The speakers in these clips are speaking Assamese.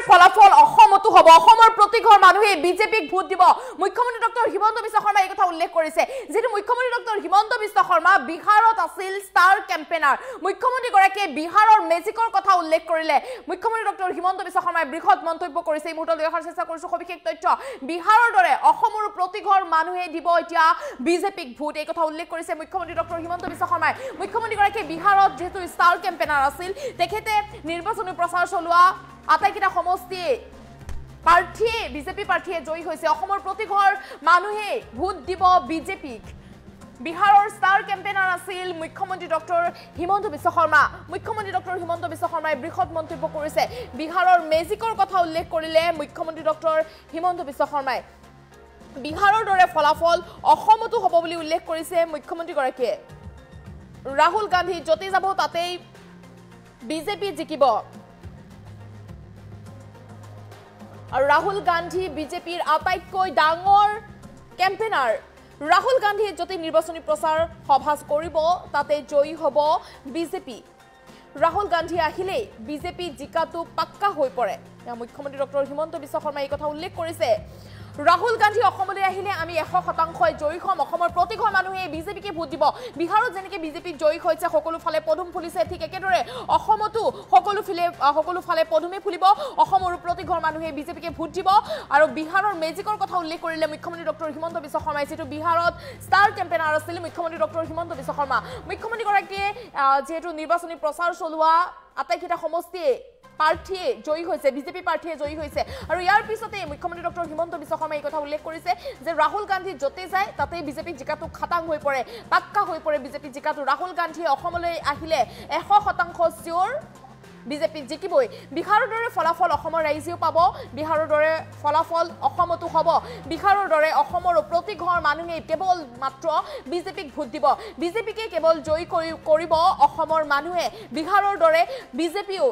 ফলাফল অসমতো হ'ব অসমৰ প্ৰতিঘৰ মানুহে বিজেপিক ভোট দিব মুখ্যমন্ত্ৰী ডক্টৰ হিমন্ত বিশ্ব শৰ্মা এই কথা উল্লেখ কৰিছে যেটো মুখ্যমন্ত্ৰী ডক্টৰ হিমন্ত বিশ্ব শৰ্মা বিহাৰত আছিল ষ্টাৰ কেম্পেইনাৰ মুখ্যমন্ত্ৰী গৰাকীয়ে বিহাৰৰ মেজিকৰ কথা উল্লেখ কৰিলে মুখ্যমন্ত্ৰী ডক্টৰ হিমন্ত বিশ্ব শৰ্মাই বৃহৎ মন্তব্য কৰিছে এই মুহূৰ্তত দেখাৰ চেষ্টা কৰিছো সবিশেষ তথ্য বিহাৰৰ দৰে অসমৰ প্ৰতিঘৰ মানুহে দিব এতিয়া বিজেপিক ভোট এই কথা উল্লেখ কৰিছে মুখ্যমন্ত্ৰী ডক্টৰ হিমন্ত বিশ্ব শৰ্মাই মুখ্যমন্ত্ৰী গৰাকীয়ে বিহাৰত যেটো ষ্টাৰ কেম্পেইনাৰ আছিল তেখেতে নিৰ্বাচনী প্ৰচাৰ চলোৱা আটাইকেইটা সমষ্টি প্ৰাৰ্থী বিজেপি প্ৰাৰ্থীয়ে জয়ী হৈছে অসমৰ প্ৰতিঘৰ মানুহে ভোট দিব বিজেপিক বিহাৰৰ ষ্টাৰ কেম্পেইনাৰ আছিল মুখ্যমন্ত্ৰী ডক্টৰ হিমন্ত বিশ্ব শৰ্মা মুখ্যমন্ত্ৰী ডক্টৰ হিমন্ত বিশ্ব শৰ্মাই বৃহৎ মন্তব্য কৰিছে বিহাৰৰ মেজিকৰ কথা উল্লেখ কৰিলে মুখ্যমন্ত্ৰী ডক্টৰ হিমন্ত বিশ্ব শৰ্মাই বিহাৰৰ দৰে ফলাফল অসমতো হ'ব বুলি উল্লেখ কৰিছে মুখ্যমন্ত্ৰী গৰাকীয়ে ৰাহুল গান্ধী যতে যাব তাতেই বিজেপি জিকিব আৰু ৰাহুল গান্ধী বিজেপিৰ আটাইতকৈ ডাঙৰ কেম্পেইনাৰ ৰাহুল গান্ধী যতে নিৰ্বাচনী প্ৰচাৰ সভা কৰিব তাতে জয়ী হ'ব বিজেপি ৰাহুল গান্ধী আহিলে বিজেপি জিকাটো পাক্কা হৈ পৰে মুখ্যমন্ত্ৰী ডক্টৰ হিমন্ত বিশ্ব শৰ্মাই এই কথা উল্লেখ কৰিছে ৰাহুল গান্ধী অসমলৈ আহিলে আমি 100% জয়ী হ'ম অসমৰ প্ৰতিঘৰ মানুহে বিজেপিকে ভোট দিব বিহাৰত যেনেকৈ বিজেপি জয়ী হৈছে সকলো ফালে পদুম ফুলিছে ঠিক একেদৰে অসমতো সকলো ফালে পদুমে ফুলিব অসমৰ প্ৰতিঘৰ মানুহে বিজেপিকে ভোট দিব আৰু বিহাৰৰ মেজিকৰ কথা উল্লেখ কৰিলে মুখ্যমন্ত্ৰী ডক্টৰ হিমন্ত বিশ্ব শৰ্মাই যেটো বিহাৰত ষ্টাৰ কেম্পেইনাৰ আছিল মুখ্যমন্ত্ৰী ডক্টৰ হিমন্ত বিশ্ব শৰ্মা মুখ্যমন্ত্ৰী গৰাকীয়ে যেটো নিৰ্বাচনী প্ৰচাৰ চলোৱা আটাইকেইটা সমষ্টিয়ে প্ৰাৰ্থীয়ে জয়ী হৈছে বিজেপি প্ৰাৰ্থীয়ে জয়ী হৈছে আৰু ইয়াৰ পিছতে মুখ্যমন্ত্ৰী ডক্টৰ হিমন্ত বিশ্ব শৰ্মাই এই কথা উল্লেখ কৰিছে যে ৰাহুল গান্ধী যতে যায় তাতে বিজেপি জিকাটো খাটাং হৈ পৰে পাক্কা হৈ পৰে বিজেপি জিকাটো ৰাহুল গান্ধী অসমলৈ আহিলে 100% চিয়ৰ বিজেপি জিকিবই বিহাৰৰ দৰে ফলাফল অসমৰ ৰাইজেও পাব বিহাৰৰ দৰে ফলাফল অসমতো হ'ব বিহাৰৰ দৰে অসমৰ প্ৰতিঘৰ মানুহে কেৱল মাত্ৰ বিজেপিক ভোট দিব বিজেপিকে কেৱল জয়ী কৰিব অসমৰ মানুহে বিহাৰৰ দৰে বিজেপিও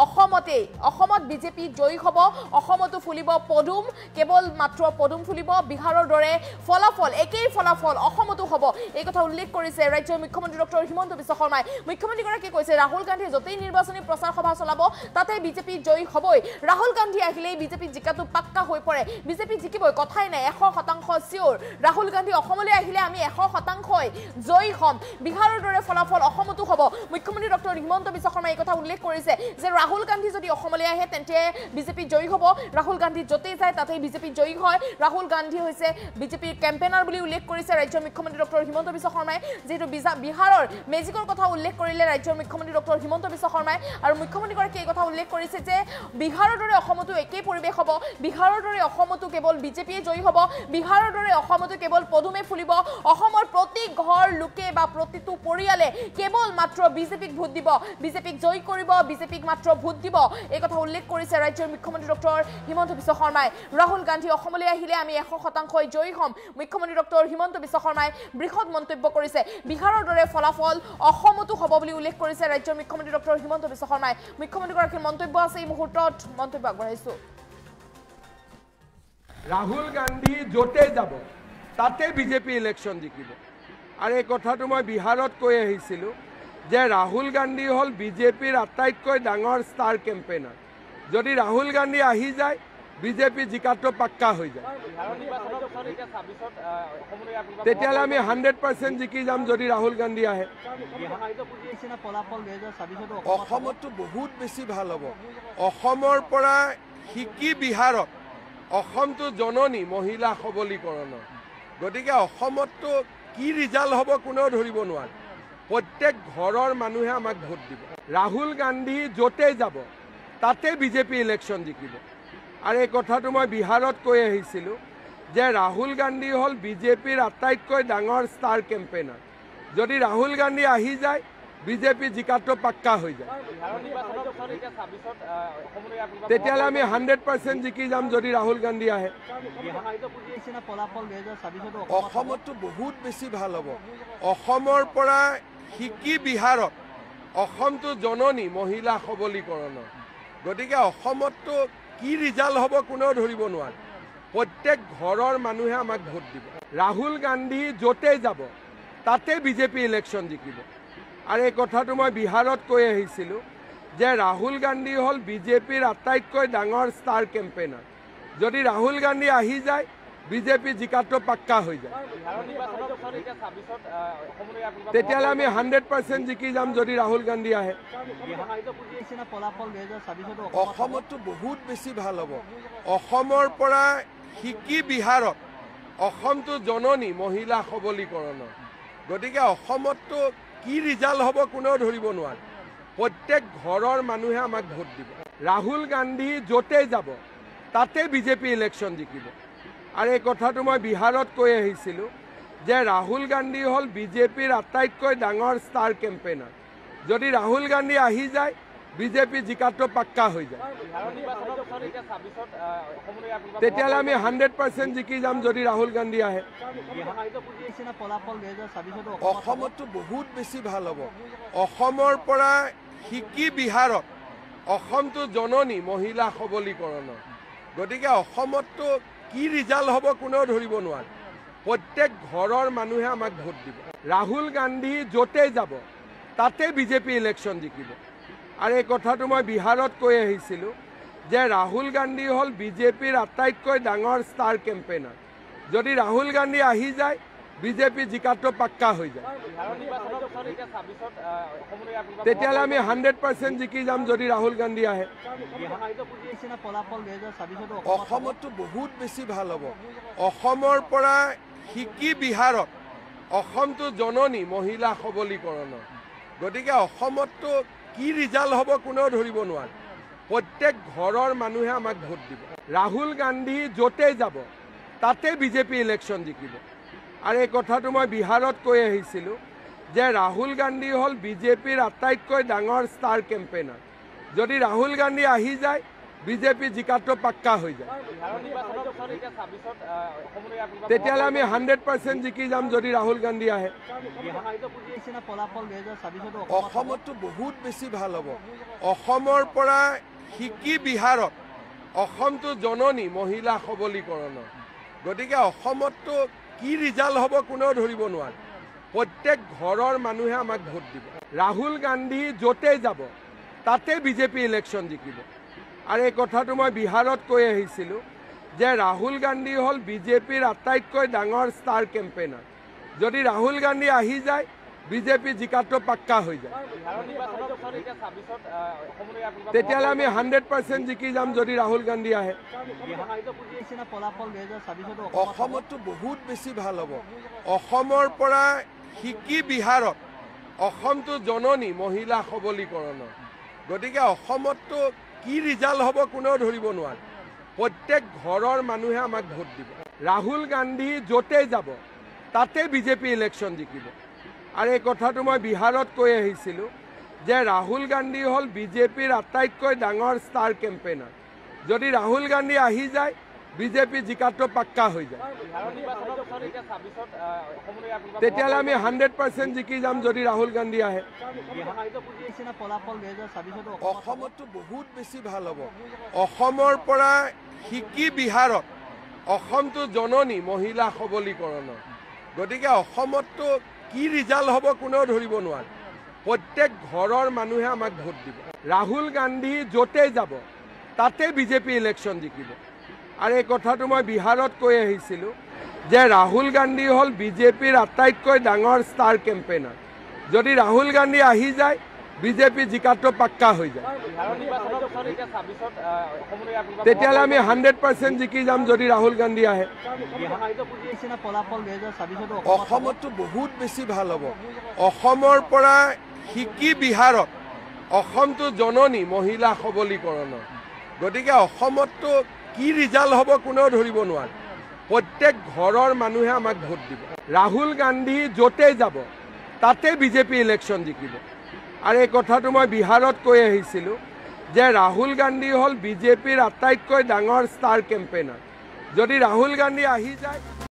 অসমত বিজেপি জয়ী হ'ব অসমতো ফুলিব পদুম কেৱল মাত্ৰ পদুম ফুলিব বিহাৰৰ দৰে ফলাফল একেই ফলাফল অসমতো হ'ব এই কথা উল্লেখ কৰিছে ৰাজ্যৰ মুখ্যমন্ত্ৰী ডক্টৰ হিমন্ত বিশ্ব শৰ্মাই মুখ্যমন্ত্ৰী গৰাকীয়ে কৈছে ৰাহুল গান্ধীয়ে যতেই নিৰ্বাচনী প্ৰচাৰ সভা চলাব তাতে বিজেপি জয়ী হ'বই ৰাহুল গান্ধী আহিলে বিজেপি জিকাটো পাক্কা হৈ পৰে বিজেপি জিকিবই কথাই নাই 100% চিয়ৰ ৰাহুল গান্ধী অসমলৈ আহিলে আমি 100% জয়ী হ'ম বিহাৰৰ দৰে ফলাফল অসমতো হ'ব মুখ্যমন্ত্ৰী ডক্টৰ হিমন্ত বিশ্ব শৰ্মাই এই কথা উল্লেখ কৰিছে যে ৰাহুল গান্ধী যদি অসমলৈ আহে তেন্তে বিজেপি জয়ী হ'ব ৰাহুল গান্ধী যতে যায় তাতে বিজেপি জয়ী হয় ৰাহুল গান্ধী হৈছে বিজেপিৰ কেম্পেইনাৰ বুলি উল্লেখ কৰিছে ৰাজ্যৰ মুখ্যমন্ত্ৰী ডক্টৰ হিমন্ত বিশ্ব শৰ্মাই যেটো বিহাৰৰ মেজিকৰ কথা উল্লেখ কৰিলে ৰাজ্যৰ মুখ্যমন্ত্ৰী ডক্টৰ হিমন্ত বিশ্ব শৰ্মাই আৰু মুখ্যমন্ত্ৰী গৰাকীয়ে এই কথা উল্লেখ কৰিছে যে বিহাৰৰ দৰে অসমতো একেই পৰিৱেশ হ'ব বিহাৰৰ দৰে অসমতো কেৱল বিজেপিয়ে জয়ী হ'ব বিহাৰৰ দৰে অসমতো কেৱল পদুমে ফুলিব অসমৰ প্ৰতি ঘৰ লোকে বা প্ৰতিটো পৰিয়ালে কেৱল মাত্ৰ বিজেপিক ভোট দিব বিজেপিক জয়ী কৰিব বিজেপিক মাত্ৰ ভোট দিব এই কথা উল্লেখ কৰিছে ৰাজ্যৰ মুখ্যমন্ত্ৰী ডক্টৰ হিমন্ত বিশ্ব শৰ্মাই ৰাহুল গান্ধী অসমলৈ আহিলে আমি 100% জয়ী হ'ম মুখ্যমন্ত্ৰী ডক্টৰ হিমন্ত বিশ্ব শৰ্মাই বৃহৎ মন্তব্য কৰিছে বিহাৰৰ দৰে ফলাফল অসমতো হ'ব বুলি উল্লেখ কৰিছে ৰাজ্যৰ মুখ্যমন্ত্ৰী ডক্টৰ হিমন্ত বিশ্ব শৰ্মাই মুখ্যমন্ত্ৰী গৰাকীৰ মন্তব্য আছে এই মুহূৰ্তত মন্তব্য আগবঢ়াইছো ৰাহুল গান্ধী যতে যাব তাতে বিজেপি ইলেকশ্যন জিকিব আৰু এই কথাটো মই বিহাৰত কৈ আহিছিলোঁ যে ৰাহুল গান্ধী হ'ল বিজেপিৰ আটাইতকৈ ডাঙৰ ষ্টাৰ কেম্পেইনাৰ যদি ৰাহুল গান্ধী আহি যায় বিজেপি জিকাটো পাক্কা হৈ যায় তেতিয়াহ'লে আমি 100% জিকি যাম যদি ৰাহুল গান্ধী আহে অসমতো বহুত বেছি ভাল হ'ব অসমৰ পৰা শিকি বিহাৰত অসমটো জননী মহিলা সবলীকৰণৰ গতিকে অসমতো কি ৰিজাল্ট হ'ব কোনেও ধৰিব নোৱাৰে প্ৰত্যেক ঘৰৰ মানুহে আমাক ভোট দিব ৰাহুল গান্ধী যতে যাব তাতে বিজেপি ইলেকশ্যন জিকিব আৰু এই কথাটো মই বিহাৰত কৈ আহিছিলোঁ যে ৰাহুল গান্ধী হ'ল বিজেপিৰ আটাইতকৈ ডাঙৰ ষ্টাৰ কেম্পেইনাৰ যদি ৰাহুল গান্ধী আহি যায় বিজেপি জিকাটো পাক্কা হৈ যায় তেতিয়াহ'লে আমি 100% জিকি যাম যদি ৰাহুল গান্ধী আহে অসমতো বহুত বেছি ভাল হ'ব অসমৰ পৰা শিকি বিহাৰত অসমটো জননী মহিলা সবলীকৰণৰ গতিকে অসমতো কি ৰিজাল্ট হ'ব কোনেও ধৰিব নোৱাৰে প্ৰত্যেক ঘৰৰ মানুহে আমাক ভোট দিব ৰাহুল গান্ধী যতে যাব তাতে বিজেপি ইলেকশ্যন জিকিব আৰু এই কথাটো মই বিহাৰত কৈ আহিছিলোঁ যে ৰাহুল গান্ধী হল বিজেপিৰ আটাইতকৈ ডাঙৰ ষ্টাৰ কেম্পেইনাৰ। যদি ৰাহুল গান্ধী আহি যায় বিজেপি জিকাটো পাক্কা হৈ যায়। তেতিয়াহ'লে আমি 100% জিকি যাম যদি ৰাহুল গান্ধী আহে। অসমতো বহুত বেছি ভাল হ'ব। অসমৰ পৰা শিকি বিহাৰত অসমটো জননী মহিলা সবলীকৰণৰ। গতিকে অসমতো কি ৰিজাল্ট হ'ব কোনেও ধৰিব নোৱাৰে। প্ৰত্যেক ঘৰৰ মানুহে আমাক ভোট দিব। ৰাহুল গান্ধী য'তে যাব তাতে বিজেপি ইলেকশ্যন জিকিব। আৰু এই কথাটো মই বিহাৰত কৈ আহিছিলোঁ যে ৰাহুল গান্ধী হ'ল বিজেপিৰ আটাইতকৈ ডাঙৰ ষ্টাৰ কেম্পেইনাৰ। যদি ৰাহুল গান্ধী আহি যায় বিজেপি জিকাটো পাক্কা হৈ যায়। তেতিয়াহ'লে আমি 100% জিকি যাম যদি ৰাহুল গান্ধী আহে। অসমতো বহুত বেছি ভাল হ'ব। অসমৰ পৰা শিকি বিহাৰত অসমটো জননী মহিলা সবলীকৰণৰ। গতিকে অসমতো কি ৰিজাল্ট হ'ব কোনেও ধৰিব নোৱাৰে। প্ৰত্যেক ঘৰৰ মানুহে আমাক ভোট দিব। ৰাহুল গান্ধী য'তে যাব তাতে বিজেপি ইলেকশ্যন জিকিব। আৰু এই কথাটো মই বিহাৰত কৈ আহিছিলোঁ যে ৰাহুল গান্ধী হ'ল বিজেপিৰ আটাইতকৈ ডাঙৰ ষ্টাৰ কেম্পেইনাৰ। যদি ৰাহুল গান্ধী আহি যায় বিজেপি জিকাটো পাক্কা হৈ যায়। তেতিয়াহ'লে আমি 100% জিকি যাম যদি ৰাহুল গান্ধী আহে। অসমতো বহুত বেছি ভাল হ'ব। অসমৰ পৰা শিকি বিহাৰত অসমটো জননী মহিলা সবলীকৰণৰ। গতিকে অসমতো কি ৰিজাল্ট হ'ব কোনেও ধৰিব নোৱাৰে। প্ৰত্যেক ঘৰৰ মানুহে আমাক ভোট দিব। ৰাহুল গান্ধী য'তে যাব তাতে বিজেপি ইলেকশ্যন জিকিব। আৰু এই কথাটো মই বিহাৰত কৈ আহিছিলোঁ যে ৰাহুল গান্ধী হ'ল বিজেপিৰ আটাইতকৈ ডাঙৰ ষ্টাৰ কেম্পেইনাৰ। যদি ৰাহুল গান্ধী আহি যায় বিজেপি জিকাটো পাক্কা হৈ যায়। তেতিয়াহ'লে আমি 100% জিকি যাম যদি ৰাহুল গান্ধী আহে। অসমতো বহুত বেছি ভাল হ'ব। অসমৰ পৰা শিকি বিহাৰত অসমটো জননী মহিলা সবলীকৰণৰ। গতিকে অসমতো কি ৰিজাল্ট হ'ব কোনেও ধৰিব নোৱাৰে। প্ৰত্যেক ঘৰৰ মানুহে আমাক ভোট দিব। ৰাহুল গান্ধী য'তে যাব তাতে বিজেপি ইলেকশ্যন জিকিব। আৰু এই কথাটো মই বিহাৰত কৈ আহিছিলোঁ যে ৰাহুল গান্ধী হ'ল বিজেপিৰ আটাইতকৈ ডাঙৰ ষ্টাৰ কেম্পেইনাৰ। যদি ৰাহুল গান্ধী আহি যায় বিজেপি জিকাটো পাক্কা হৈ যায়। তেতিয়াহ'লে আমি 100% জিকি যাম যদি ৰাহুল গান্ধী আহে। অসমতো বহুত বেছি ভাল হ'ব। অসমৰ পৰা শিকি বিহাৰত অসমটো জননী মহিলা সবলীকৰণৰ। গতিকে অসমতো কি ৰিজাল্ট হ'ব কোনেও ধৰিব নোৱাৰে। প্ৰত্যেক ঘৰৰ মানুহে আমাক ভোট দিব। ৰাহুল গান্ধী য'তে যাব তাতে বিজেপি ইলেকশ্যন জিকিব। আৰু এই কথাটো মই বিহাৰত কৈ আহিছিলোঁ যে ৰাহুল গান্ধী হ'ল বিজেপিৰ আটাইতকৈ ডাঙৰ ষ্টাৰ কেম্পেইনাৰ। যদি ৰাহুল গান্ধী আহি যায় বিজেপি জিকাটো পাক্কা হৈ যায়। তেতিয়াহ'লে আমি 100% জিকি যাম যদি ৰাহুল গান্ধী আহে। অসমতো বহুত বেছি ভাল হ'ব। অসমৰ পৰা শিকি বিহাৰত অসমটো জননী মহিলা সবলীকৰণৰ। গতিকে অসমতো কি ৰিজাল্ট হ'ব কোনেও ধৰিব নোৱাৰে। প্ৰত্যেক ঘৰৰ মানুহে আমাক ভোট দিব। ৰাহুল গান্ধী য'তে যাব তাতে বিজেপি ইলেকশ্যন জিকিব। আৰু এই কথাটো মই বিহাৰত কৈ আহিছিলোঁ যে ৰাহুল গান্ধী হ'ল বিজেপিৰ আটাইতকৈ ডাঙৰ ষ্টাৰ কেম্পেইনাৰ। যদি ৰাহুল গান্ধী আহি যায় বিজেপি জিকাটো পাক্কা হৈ যায়। তেতিয়াহ'লে আমি 100% জিকি যাম যদি ৰাহুল গান্ধী আহে। অসমতো বহুত বেছি ভাল হ'ব। অসমৰ পৰা শিকি বিহাৰত অসমটো জননী মহিলা সবলীকৰণৰ। গতিকে অসমতো কি ৰিজাল্ট হ'ব কোনেও ধৰিব নোৱাৰে। প্ৰত্যেক ঘৰৰ মানুহে আমাক ভোট দিব। ৰাহুল গান্ধী য'তে যাব তাতে বিজেপি ইলেকশ্যন জিকিব। আৰু এই কথাটো মই বিহাৰত কৈ আহিছিলোঁ যে ৰাহুল গান্ধী হ'ল বিজেপিৰ আটাইতকৈ ডাঙৰ ষ্টাৰ কেম্পেইনাৰ। যদি ৰাহুল গান্ধী আহি যায়